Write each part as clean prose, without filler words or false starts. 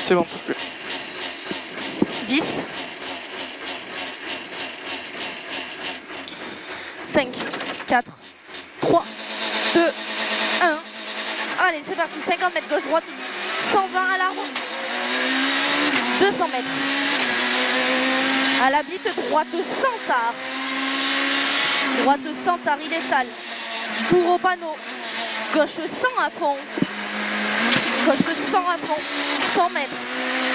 C'est bon, pousse plus. 10. 5, 4, 3, 2, 1. Allez, c'est parti. 50 mètres gauche-droite. 120 à l'arbre. 200 mètres. À la bite, droite sans tard. Droite sans tard, il est sale. Pour au panneau. Gauche 100 à fond. Gauche 100 à fond. 100 mètres.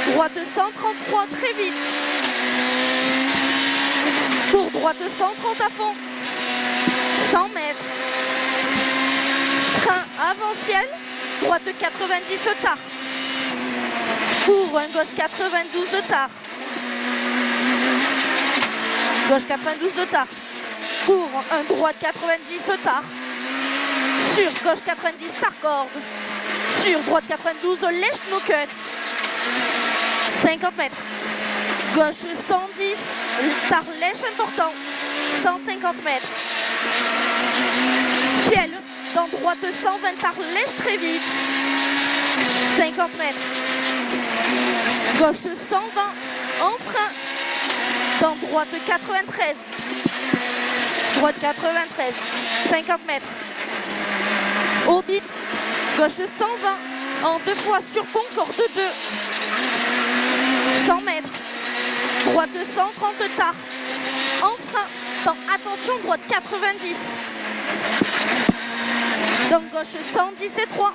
Droite 133, très vite. Pour droite 130 à fond. 100 mètres. Frein avant-ciel. Droite 90 tard. Pour un gauche 92 tard. Gauche 92 tard. Pour un droite 90 tard. Sur gauche 90 tard corde. Sur droite 92 lèche no cut. 50 mètres. Gauche 110 tard lèche important. 150 mètres. Ciel dans droite 120 tard lèche très vite. 50 mètres. Gauche 120 en frein. Dans droite 93. Droite 93. 50 mètres. Au bit. Gauche 120. En 2 fois sur pont, corde 2. 100 mètres. Droite 130 tard. En frein. Dans attention, droite 90. Donc gauche 110 et 3.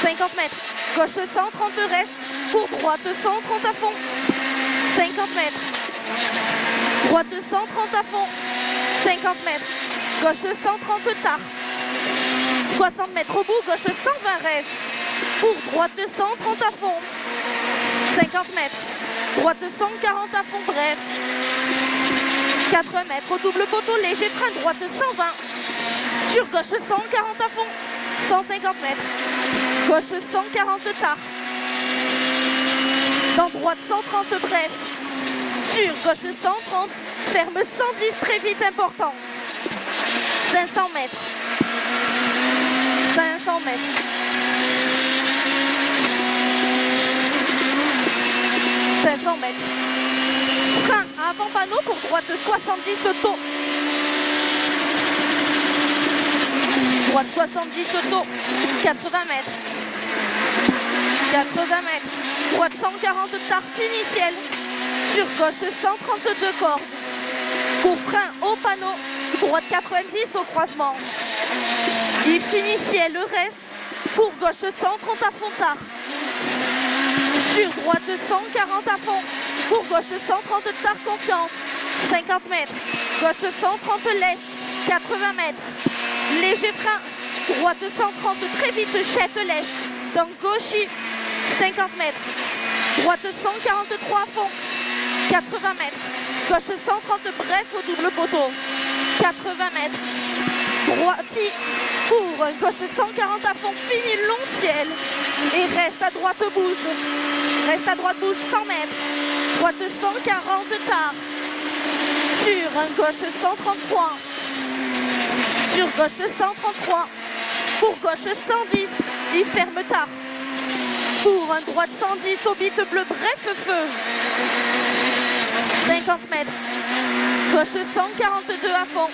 50 mètres. Gauche 130 reste. Pour droite 130 à fond. 50 mètres. Droite 130 à fond. 50 mètres. Gauche 130 tard. 60 mètres au bout. Gauche 120 reste. Pour droite 130 à fond. 50 mètres. Droite 140 à fond. Bref. 4 mètres au double poteau. Léger frein. Droite 120. Sur gauche 140 à fond. 150 mètres. Gauche 140 tard. Dans droite 130 bref. Sur gauche 130. Ferme 110 très vite important. 500 mètres. 500 mètres. 500 mètres. Frein avant panneau pour droite 70 taux. Droite 70 taux. 80 mètres. 80 mètres. Droite 140 tard initial. Sur gauche 132 cordes. Pour frein au panneau. Droite 90 au croisement. Il finit ciel le reste. Pour gauche 130 à fond tard. Sur droite 140 à fond. Pour gauche 130 tard confiance. 50 mètres. Gauche 130 lèche. 80 mètres. Léger frein. Droite 130 très vite jette lèche. Dans gauchis. 50 mètres. Droite 143 à fond. 80 mètres. Gauche 130 bref au double poteau. 80 mètres. Droiti pour gauche 140 à fond. Fini long ciel. Et reste à droite bouge. Reste à droite bouge 100 mètres. Droite 140 tard. Sur un gauche 133. Sur gauche 133. Pour gauche 110. Il ferme tard. Pour un droite 110 au bit bleu bref feu. 50 mètres. Gauche 142 à fond.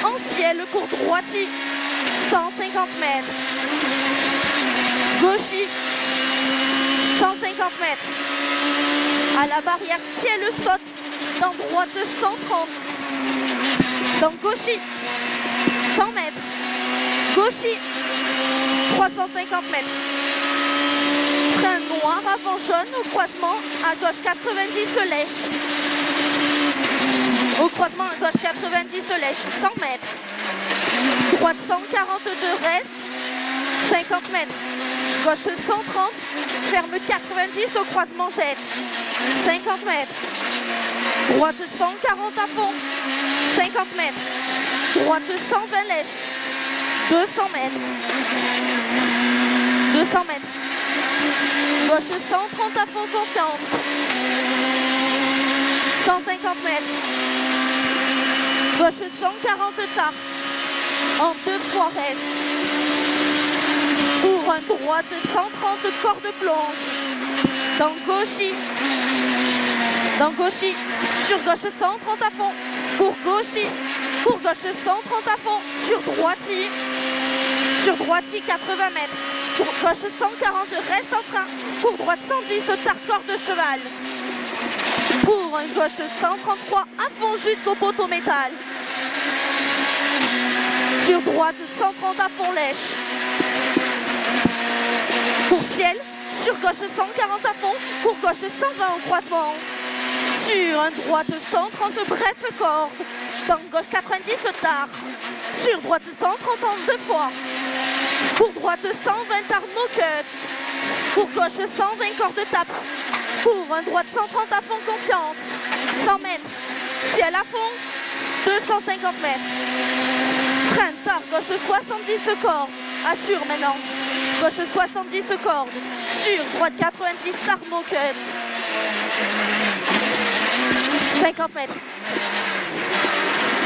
En ciel pour droiti. 150 mètres. Gauchi. 150 mètres. À la barrière ciel saute. Dans droite 130. Dans gauchi. 100 mètres. Gauchi. 350 mètres. Frein noir avant jaune au croisement. À gauche 90 lèche. Au croisement à gauche 90 lèche. 100 mètres. Droite 142 reste. 50 mètres. Gauche 130. Ferme 90 au croisement jette. 50 mètres. Droite 140 à fond. 50 mètres. Droite 120 lèche. 200 mètres. 200 mètres. Gauche 130 à fond confiance. 150 mètres. Gauche 140 tard. En 2 fois reste. Pour un droite 130 corde plonge. dans gauchis. Dans gauchis, sur gauche 130 à fond. Pour gauchis, pour gauche 130 à fond. Sur droitis. Sur droitis 80 mètres. Pour gauche 140, reste en frein. Pour droite 110, tard de cheval. Pour un gauche 133 à fond jusqu'au poteau métal. Sur droite 130 à fond lèche. Pour ciel, sur gauche 140 à fond. Pour gauche 120 au croisement. Sur un droite 130 bref corde. Dans gauche 90 tard. Sur droite 130 en deux fois. Pour droite 120 tard no cut. Pour gauche 120 corde tape. Pour un droite 130 à fond confiance. 100 mètres. Ciel à fond. 250 mètres. Frein tard gauche 70 cordes. Assure maintenant. Gauche 70 cordes. Sur droite 90 tard no cut. 50 mètres.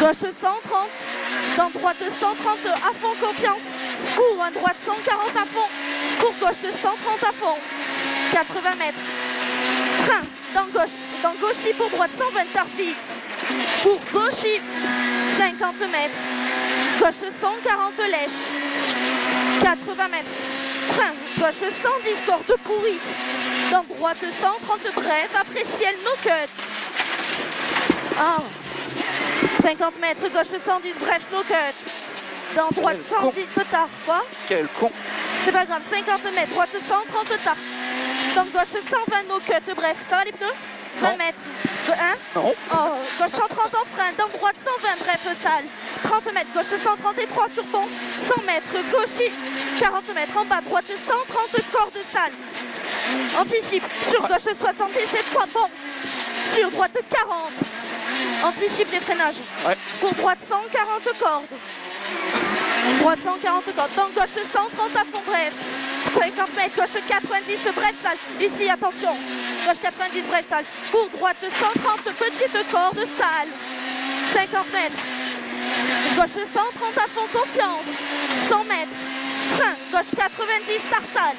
Gauche 130. Dans droite 130 à fond confiance. Pour un droite 140 à fond. Pour gauche 130 à fond. 80 mètres. Frein dans gauchis pour droite 120 tard vite. Pour gauchis 50 mètres. Gauche 140 lèche. 80 mètres. Frein gauche 110 corde pourrie. Dans droite 130 bref. Après ciel no cut. 50 mètres, gauche 110, bref, no cut. Dans droite 110 tard, quoi? Quel con. C'est pas grave, 50 mètres, droite 130 tard. Dans gauche 120, no cut, bref, ça va les pneus? 20 Non. mètres. Hein? Non. Oh, gauche 130 en frein, dans droite 120, bref, sale. 30 mètres, gauche 133 sur pont. 100 mètres, gauchis. 40 mètres en bas, droite 130, corde sale. Anticipe, sur gauche 77, 3 bon. Sur droite 40. Anticipe les freinages. Ouais. Pour droite 140 cordes. Droite 140 cordes. Dans gauche 130 à fond bref. 50 mètres, gauche 90, bref sale. Ici, attention. Gauche 90, bref sale. Pour droite 130, petite corde sale. 50 mètres. Gauche 130 à fond, confiance. 100 mètres. Frein, gauche 90, tarsale.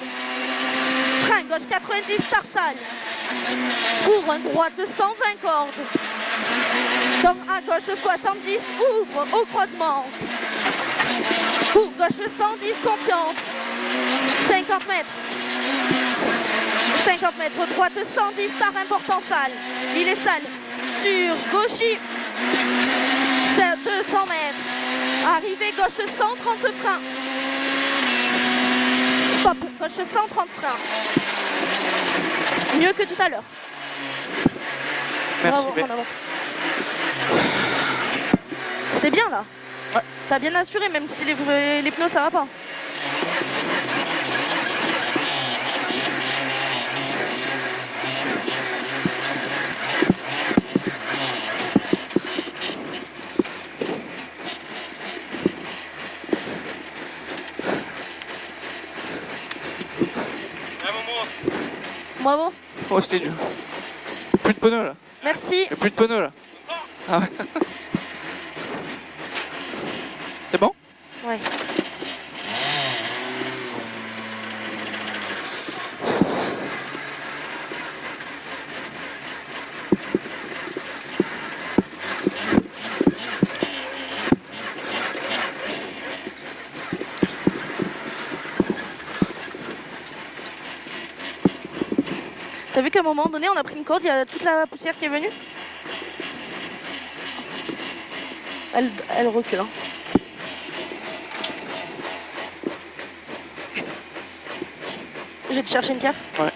Frein, gauche 90, tarsale. Pour un droite 120 cordes. Dans à gauche 70, ouvre au croisement. Pour gauche 110, confiance. 50 mètres. 50 mètres, droite 110, tard important sale. Il est sale. Sur gauchis, c'est 200 mètres. Arrivée gauche 130 frein. Stop, gauche 130 frein. Mieux que tout à l'heure. Merci. Bravo, bravo. C'était bien là. Ouais. T'as bien assuré même si les pneus ça va pas. Bravo. Oh, c'était dur. Plus de pneus là. Merci. Il y a plus de pneus là. Ah ouais. C'est bon? Ouais. T'as vu qu'à un moment donné, on a pris une corde, il y a toute la poussière qui est venue? Elle recule. Hein. Je vais te chercher une carte. Ouais.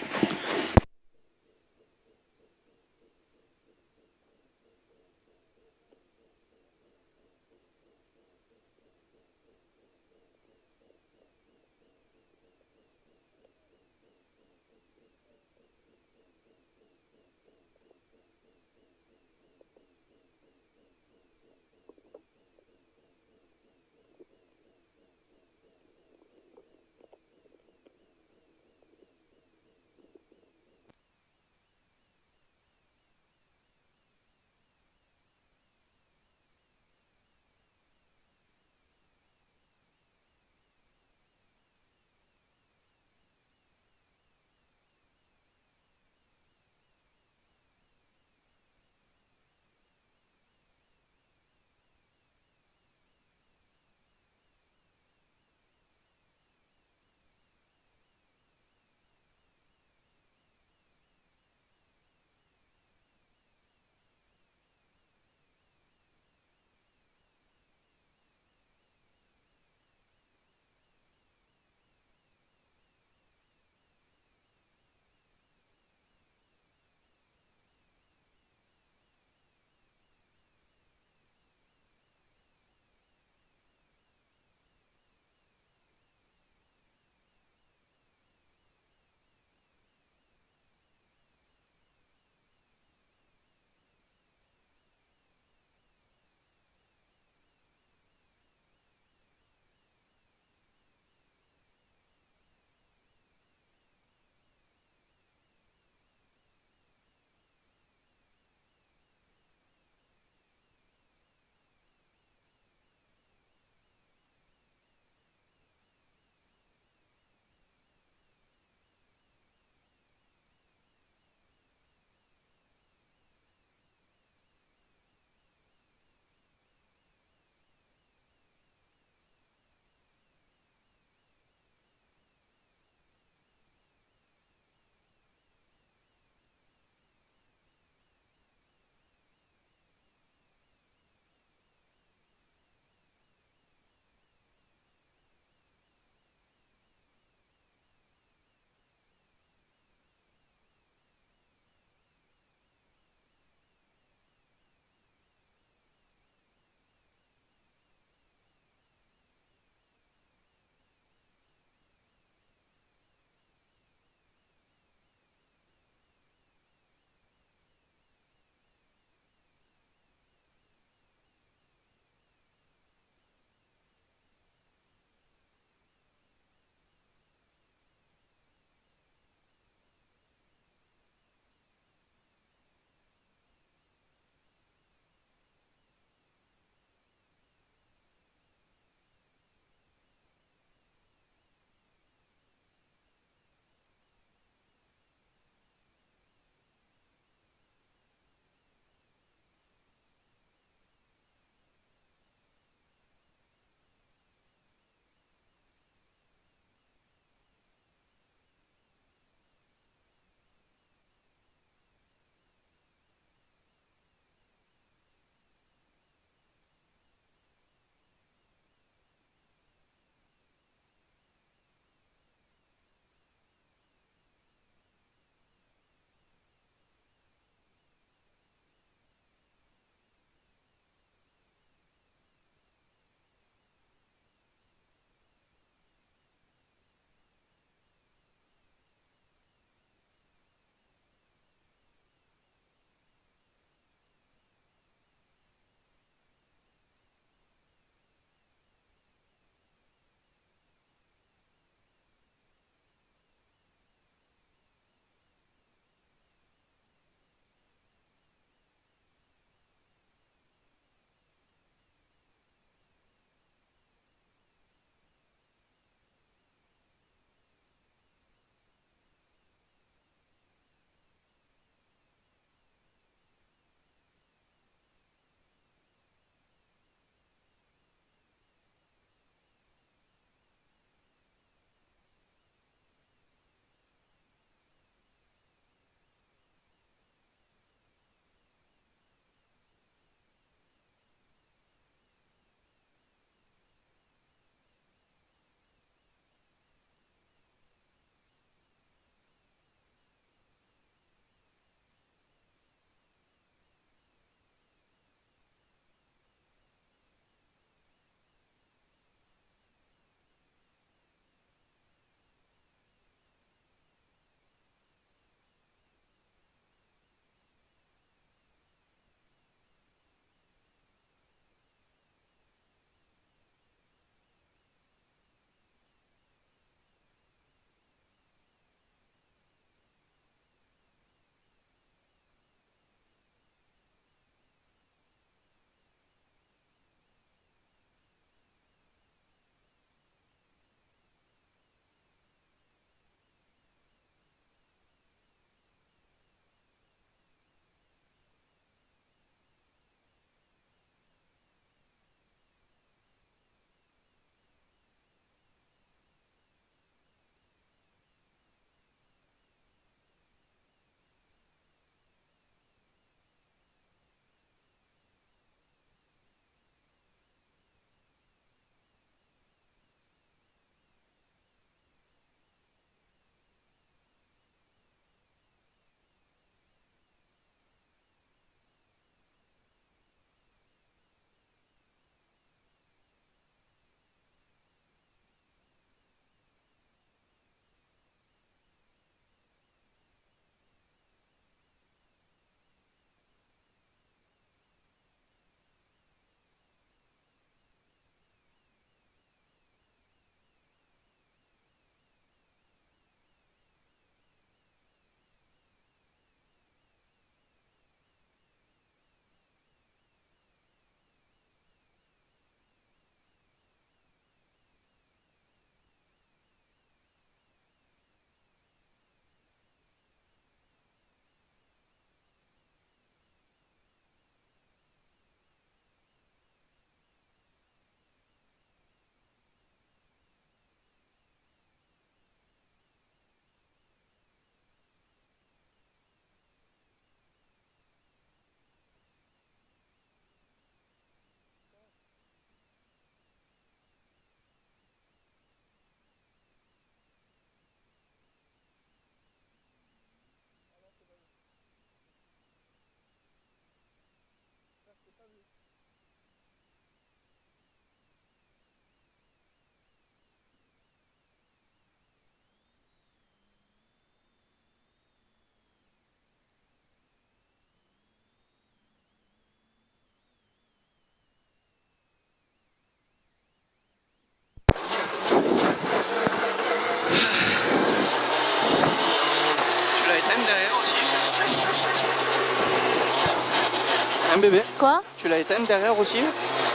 Un bébé. Quoi? Tu l'as éteinte derrière aussi,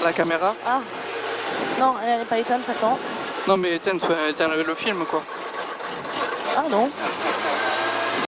la caméra? Ah. Non, elle n'est pas éteinte de toute façon. Non mais éteinte le film quoi. Ah non.